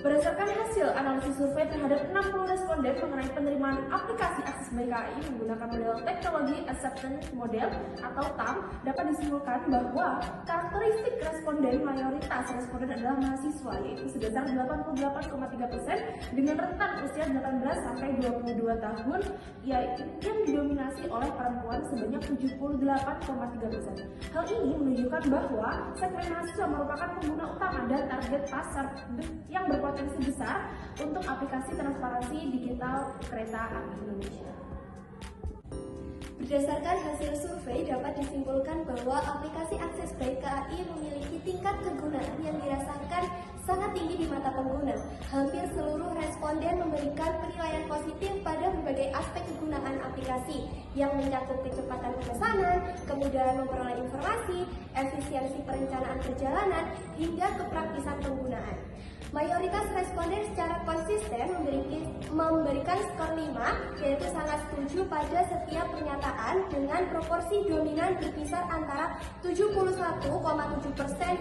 Berdasarkan hasil analisis survei terhadap 60 responden mengenai penerimaan aplikasi akses baik KAI menggunakan model teknologi acceptance model atau TAM, dapat disimpulkan bahwa karakteristik responden mayoritas responden adalah mahasiswa, yaitu sebesar 88,3% dengan rentan usia 18 sampai 22 tahun, yaitu yang didominasi oleh perempuan sebanyak 78,3%. Hal ini menunjukkan bahwa segmen mahasiswa merupakan pengguna utama dan target pasar yang berpotensi besar untuk aplikasi transparansi digital kereta api Indonesia. Berdasarkan hasil survei dapat disimpulkan bahwa aplikasi akses baik KAI memiliki tingkat kegunaan yang dirasakan sangat tinggi di mata pengguna. Hampir seluruh responden memberikan penilaian positif pada berbagai aspek kegunaan aplikasi yang mencakup kecepatan pemesanan, kemudahan memperoleh informasi, efisiensi perencanaan perjalanan, hingga kepraktisan penggunaan. Mayoritas responden secara konsisten memberikan skor 5, yaitu sangat setuju pada setiap pernyataan dengan proporsi dominan berkisar antara 71,7%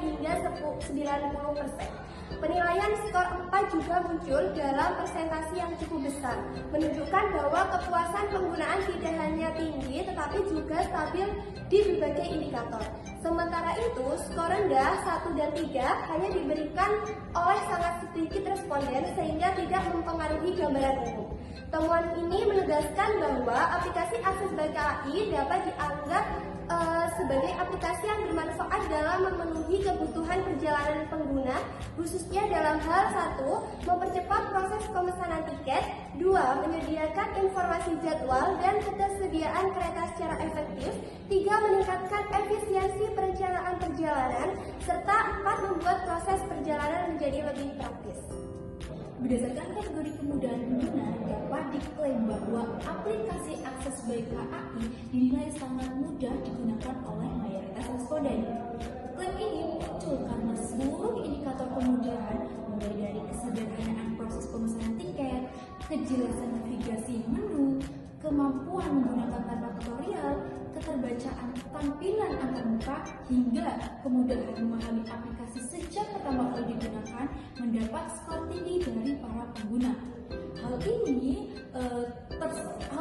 hingga 90%. Penilaian skor 4 juga muncul dalam persentase yang cukup besar, menunjukkan bahwa kepuasan penggunaan tidak hanya tinggi tetapi juga stabil di berbagai indikator. Sementara itu, skor rendah 1 dan 3 hanya diberikan oleh sangat sedikit responden sehingga tidak mempengaruhi gambaran umum. Temuan ini menegaskan bahwa aplikasi akses baik KAI dapat dianggap sebagai aplikasi yang bermanfaat dalam memenuhi kebutuhan perjalanan pengguna, khususnya dalam hal 1. Mempercepat proses pemesanan tiket, 2. Menyediakan informasi jadwal dan ketersediaan kereta secara efektif, 3. Meningkatkan efisiensi perencanaan perjalanan, serta 4. Membuat proses perjalanan menjadi lebih praktis. Berdasarkan kategori kemudahan pengguna, dapat diklaim bahwa aplikasi akses baik KAI dinilai sangat mudah digunakan oleh mayoritas responden. Klaim ini muncul karena seluruh indikator kemudahan, mulai dari kesederhanaan proses pemesanan tiket, kejelasan navigasi menu, kemampuan menggunakan tanpa tutorial, keterbacaan tampilan antarmuka, hingga kemudahan memahami aplikasi sejak pertama kali digunakan, mendapat skor tinggi dari para pengguna. Hal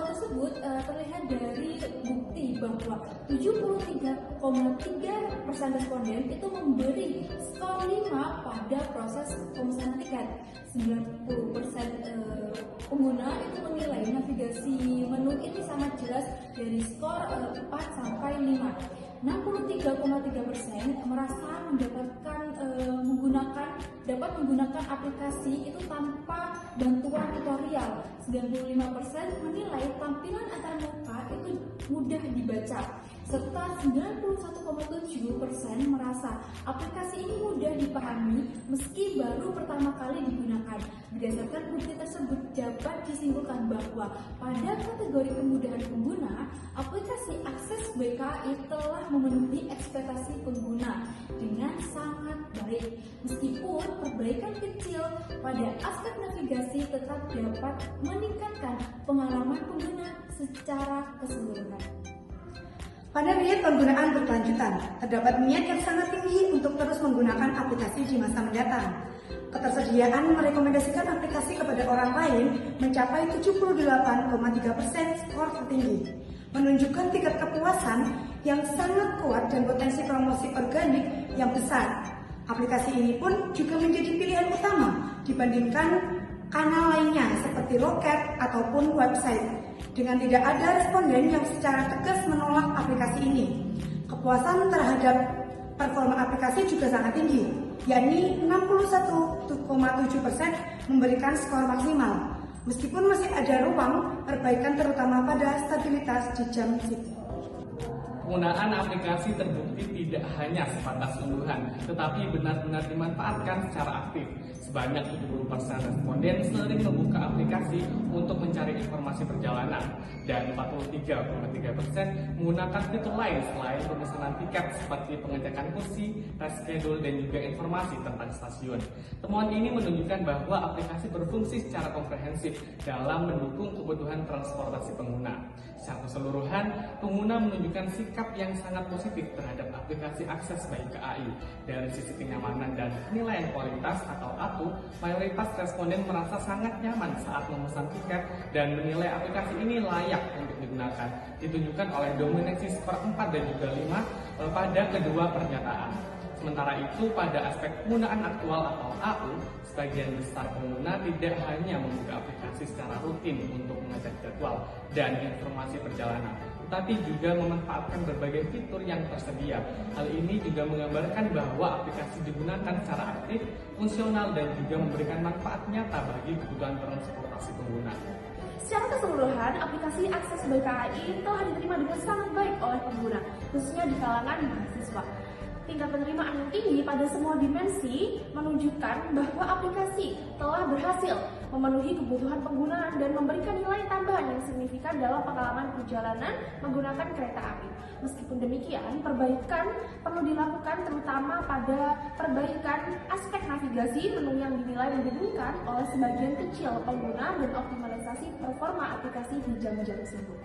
tersebut terlihat dari bukti bahwa 73,3% responden itu memberi skor 5 pada proses pemesanan tiket. 90% pengguna itu menilai navigasi menu ini sangat jelas dari skor 4 sampai 5. 63,3% merasa dapat menggunakan aplikasi itu tanpa bantuan tutorial. 95% menilai tampilan antarmuka itu mudah dibaca, serta 91,7% merasa aplikasi ini mudah dipahami meski baru pertama kali digunakan. Berdasarkan bukti tersebut dapat disimpulkan bahwa pada kategori kemudahan pengguna, aplikasi akses baik KAI telah memenuhi ekspektasi pengguna dengan sangat baik. Meskipun perbaikan kecil pada aspek navigasi tetap dapat meningkatkan pengalaman pengguna secara keseluruhan. Pada niat penggunaan berkelanjutan, terdapat niat yang sangat tinggi untuk terus menggunakan aplikasi di masa mendatang. Ketersediaan merekomendasikan aplikasi kepada orang lain mencapai 78,3% skor tertinggi, menunjukkan tingkat kepuasan yang sangat kuat dan potensi promosi organik yang besar. Aplikasi ini pun juga menjadi pilihan utama dibandingkan kanal lainnya seperti loket ataupun website. Dengan tidak ada responden yang secara tegas menolak aplikasi ini, kepuasan terhadap performa aplikasi juga sangat tinggi, yakni 61,7% memberikan skor maksimal, meskipun masih ada ruang perbaikan terutama pada stabilitas di jam sibuk. Penggunaan aplikasi terbukti tidak hanya sebatas ungguhan, tetapi benar-benar dimanfaatkan secara aktif. Sebanyak 70% responden sering membuka aplikasi untuk mencari informasi perjalanan, dan 43,3% menggunakan fitur lain selain pemesanan tiket seperti pengecekan kursi, reschedule, dan juga informasi tentang stasiun. Temuan ini menunjukkan bahwa aplikasi berfungsi secara komprehensif dalam mendukung kebutuhan transportasi pengguna. Secara keseluruhan, pengguna menunjukkan sikap sikap yang sangat positif terhadap aplikasi akses by KAI. Dari sisi kenyamanan dan penilaian kualitas atau ATU, mayoritas responden merasa sangat nyaman saat memesan tiket dan menilai aplikasi ini layak untuk digunakan. Ditunjukkan oleh dominasi seperempat dan juga 5 pada kedua pernyataan. Sementara itu, pada aspek penggunaan aktual atau AU, sebagian besar pengguna tidak hanya membuka aplikasi secara rutin untuk mengecek jadwal dan informasi perjalanan, tetapi juga memanfaatkan berbagai fitur yang tersedia. Hal ini juga menggambarkan bahwa aplikasi digunakan secara aktif, fungsional, dan juga memberikan manfaat nyata bagi kebutuhan transportasi pengguna. Secara keseluruhan, aplikasi Akses by KAI telah diterima dengan sangat baik oleh pengguna, khususnya di kalangan mahasiswa. Tingkat penerimaan yang tinggi pada semua dimensi menunjukkan bahwa aplikasi telah berhasil memenuhi kebutuhan penggunaan dan memberikan nilai tambahan yang signifikan dalam pengalaman perjalanan menggunakan kereta api. Meskipun demikian, perbaikan perlu dilakukan terutama pada perbaikan aspek navigasi menu yang dinilai membingungkan oleh sebagian kecil pengguna dan optimalisasi performa aplikasi di jam-jam sibuk.